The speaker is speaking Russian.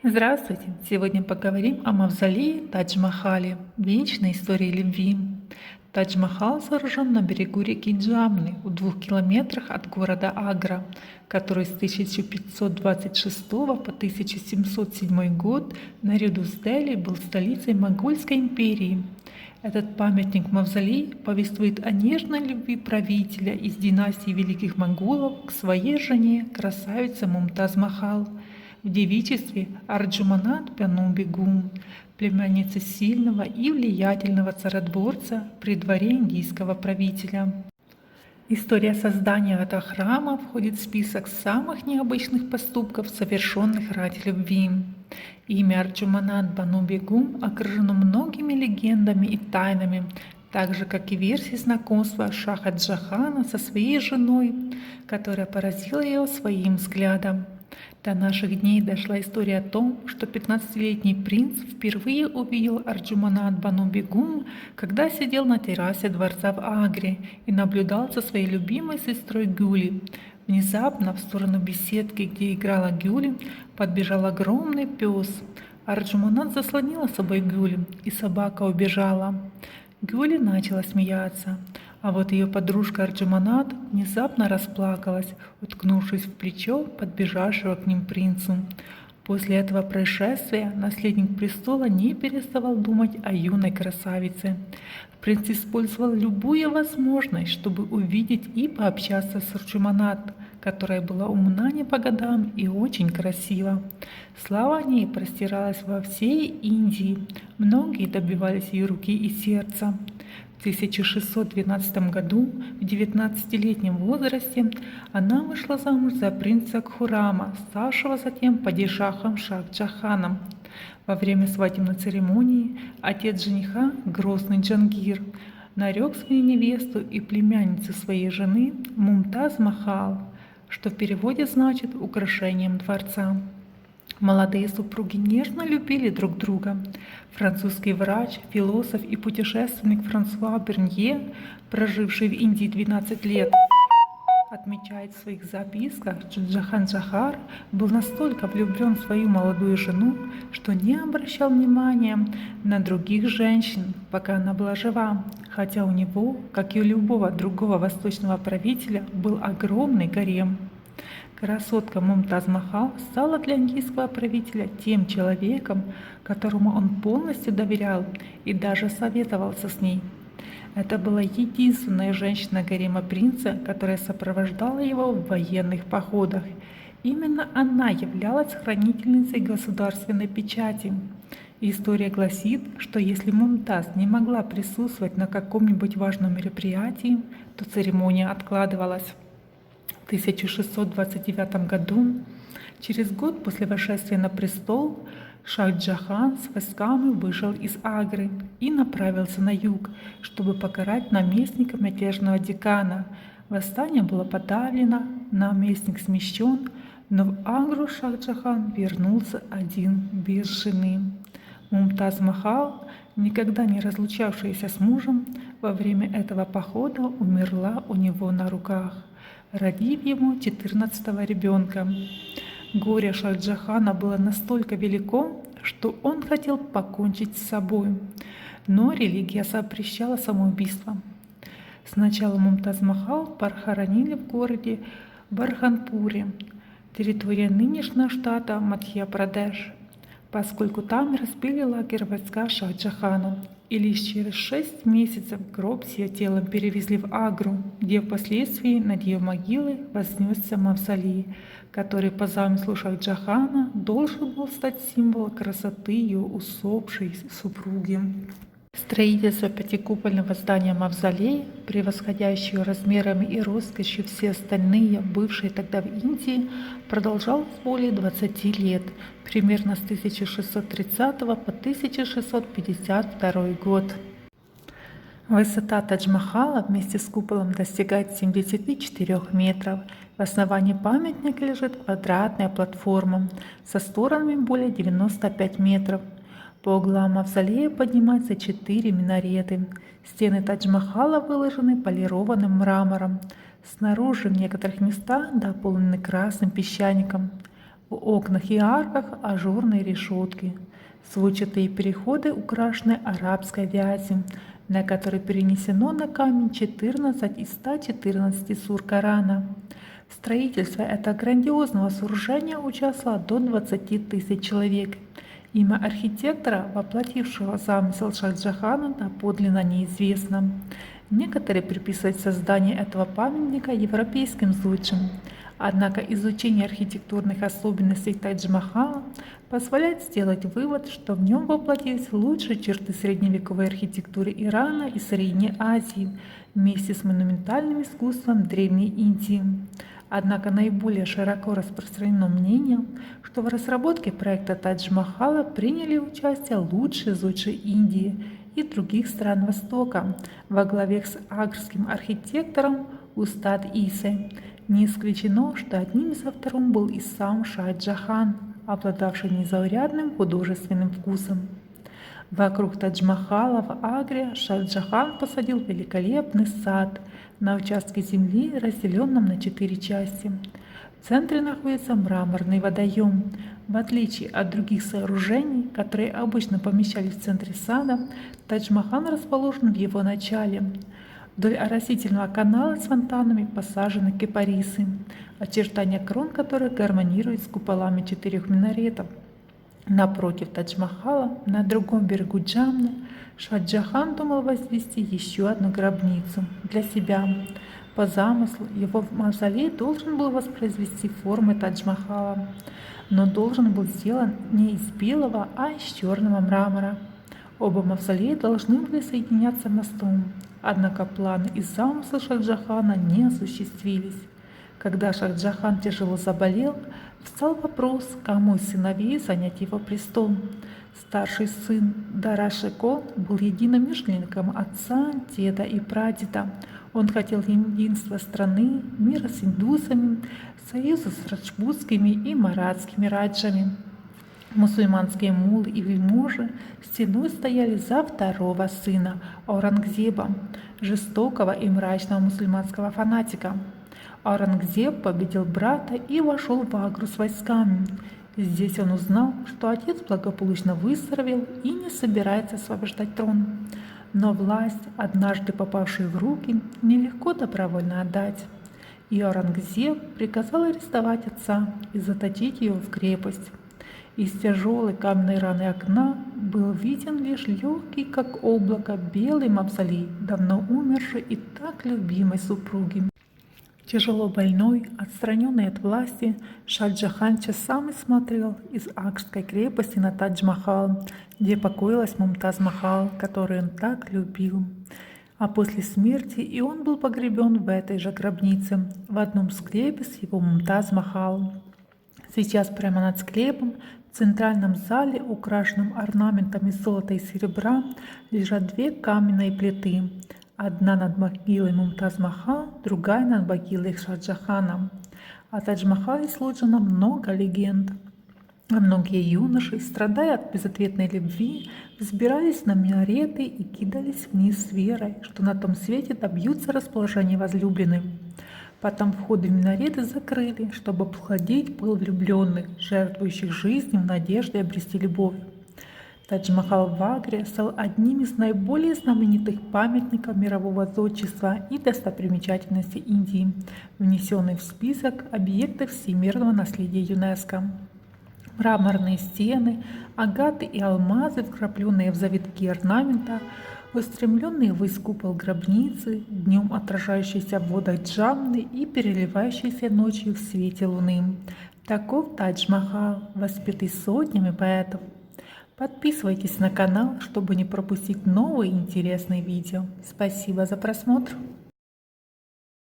Здравствуйте! Сегодня поговорим о мавзолее Тадж-Махале, вечной истории любви. Тадж-Махал сооружен на берегу реки Джамны в 2 километрах от города Агра, который с 1526 по 1707 год наряду с Дели был столицей Монгольской империи. Этот памятник-мавзолей повествует о нежной любви правителя из династии великих монголов к своей жене, красавице Мумтаз-Махал, в девичестве Арджуманат Бану Бегум, племянница сильного и влиятельного царедворца при дворе индийского правителя. История создания этого храма входит в список самых необычных поступков, совершенных ради любви. Имя Арджуманат Бану Бегум окружено многими легендами и тайнами, так же, как и версии знакомства Шаха Джахана со своей женой, которая поразила его своим взглядом. До наших дней дошла история о том, что 15-летний принц впервые увидел Арджуманат Бану Бегум, когда сидел на террасе дворца в Агре и наблюдал за своей любимой сестрой Гюли. Внезапно в сторону беседки, где играла Гюли, подбежал огромный пес. Арджуманат заслонила собой Гюли, и собака убежала. Гюли начала смеяться, а вот ее подружка Арджуманат внезапно расплакалась, уткнувшись в плечо подбежавшего к ним принцу. После этого происшествия наследник престола не переставал думать о юной красавице. Принц использовал любую возможность, чтобы увидеть и пообщаться с Арджуманат, которая была умна не по годам и очень красива. Слава о ней простиралась во всей Индии. Многие добивались ее руки и сердца. В 1612 году, в 19-летнем возрасте, она вышла замуж за принца Кхурама, ставшего затем падишахом Шах-Джаханом. Во время свадебной церемонии отец жениха, грозный Джангир, нарек свою невесту и племянницу своей жены Мумтаз-Махал, что в переводе значит «украшением дворца». Молодые супруги нежно любили друг друга. Французский врач, философ и путешественник Франсуа Бернье, проживший в Индии 12 лет, отмечает в своих записках, что Джахан Джахар был настолько влюблен в свою молодую жену, что не обращал внимания на других женщин, пока она была жива, хотя у него, как и у любого другого восточного правителя, был огромный гарем. Красотка Мумтаз-Махал стала для индийского правителя тем человеком, которому он полностью доверял и даже советовался с ней. Это была единственная женщина гарема принца, которая сопровождала его в военных походах. Именно она являлась хранительницей государственной печати. История гласит, что если Мумтаз не могла присутствовать на каком-нибудь важном мероприятии, то церемония откладывалась. В 1629 году, через год после восшествия на престол, Шах-Джахан с войсками вышел из Агры и направился на юг, чтобы покарать наместника мятежного декана. Восстание было подавлено, наместник смещен, но в Агру Шах-Джахан вернулся один без жены. Мумтаз-Махал, никогда не разлучавшаяся с мужем, во время этого похода умерла у него на руках, родив ему 14-го ребенка. Горе Шах-Джахана было настолько велико, что он хотел покончить с собой, но религия запрещала самоубийство. Сначала Мумтаз-Махал похоронили в городе Барханпуре, территория нынешнего штата Мадхья-Прадеш, поскольку там разбили лагерь войска Шах-Джахана, и лишь через 6 месяцев гроб с ее телом перевезли в Агру, где впоследствии над ее могилой вознесся мавзолей, который по замыслу Шах-Джахана должен был стать символом красоты ее усопшей супруги. Строительство пятикупольного здания мавзолея, превосходящего размерами и роскошью все остальные, бывшие тогда в Индии, продолжалось более 20 лет, примерно с 1630 по 1652 год. Высота Тадж-Махала вместе с куполом достигает 74 метров. В основании памятника лежит квадратная платформа со сторонами более 95 метров. По углам мавзолея поднимаются 4 минареты. Стены Тадж-Махала выложены полированным мрамором. Снаружи в некоторых местах дополнены красным песчаником. В окнах и арках ажурные решетки. Сводчатые переходы украшены арабской вязью, на которой перенесено на камень 14 из 114 сур Корана. В строительстве этого грандиозного сооружения участвовало до 20 тысяч человек. Имя архитектора, воплотившего замысел Шах-Джахана, доподлинно неизвестно. Некоторые приписывают создание этого памятника европейским случаям. Однако изучение архитектурных особенностей Тадж-Махала позволяет сделать вывод, что в нем воплотились лучшие черты средневековой архитектуры Ирана и Средней Азии вместе с монументальным искусством Древней Индии. Однако наиболее широко распространено мнение, что в разработке проекта Тадж-Махала приняли участие лучшие из лучшей Индии и других стран Востока во главе с агрским архитектором Устад Исой. Не исключено, что одним из авторов был и сам Шах-Джахан, обладавший незаурядным художественным вкусом. Вокруг Тадж-Махала в Агре Шах-Джахан посадил великолепный сад на участке земли, разделенном на 4 части. В центре находится мраморный водоем. В отличие от других сооружений, которые обычно помещались в центре сада, Тадж-Махал расположен в его начале. Вдоль оросительного канала с фонтанами посажены кипарисы, очертания крон которых гармонируют с куполами 4 минаретов. Напротив Тадж-Махала, на другом берегу Джамны, Шах-Джахан думал возвести еще одну гробницу для себя. По замыслу, его мавзолей должен был воспроизвести формы Тадж-Махала, но должен был сделан не из белого, а из черного мрамора. Оба мавзолея должны были соединяться мостом, однако планы и замыслы Шах-Джахана не осуществились. Когда Шах-Джахан тяжело заболел, встал вопрос, кому из сыновей занять его престол. Старший сын Дара-Шико был единомышленником отца, деда и прадеда. Он хотел единства страны, мира с индусами, союза с раджпутскими и маратскими раджами. Мусульманские муллы и вельможи стеной стояли за второго сына Аурангзеба, жестокого и мрачного мусульманского фанатика. Аурангзеб победил брата и вошел в Агру с войсками. Здесь он узнал, что отец благополучно выздоровел и не собирается освобождать трон. Но власть, однажды попавшая в руки, нелегко добровольно отдать. И Аурангзеб приказал арестовать отца и заточить его в крепость. Из тяжелой каменной раны окна был виден лишь легкий, как облако, белый мавзолей давно умершей и так любимой супруги. Тяжело больной, отстраненный от власти, Шах-Джахан часами смотрел из Агрской крепости на Тадж-Махал, где покоилась Мумтаз-Махал, которую он так любил. А после смерти и он был погребен в этой же гробнице, в одном склепе с его Мумтаз-Махал. Сейчас прямо над склепом, в центральном зале, украшенном орнаментами из золота и серебра, лежат 2 каменные плиты. Одна над могилой Мумтаз-Махал, другая над могилой Шах-Джахана. О Тадж-Махале сложено много легенд. А многие юноши, страдая от безответной любви, взбирались на минареты и кидались вниз с верой, что на том свете добьются расположения возлюбленной. Потом входы в минареты закрыли, чтобы охладить пыл влюбленных, жертвующих жизнью в надежде обрести любовь. Тадж-Махал в Агре стал одним из наиболее знаменитых памятников мирового зодчества и достопримечательностей Индии, внесенный в список объектов всемирного наследия ЮНЕСКО. Мраморные стены, агаты и алмазы, вкрапленные в завитки орнамента, устремленные ввысь купол гробницы, днем отражающийся в водах Джамны и переливающийся ночью в свете луны. Таков Тадж-Махал, воспетый сотнями поэтов. Подписывайтесь на канал, чтобы не пропустить новые интересные видео. Спасибо за просмотр.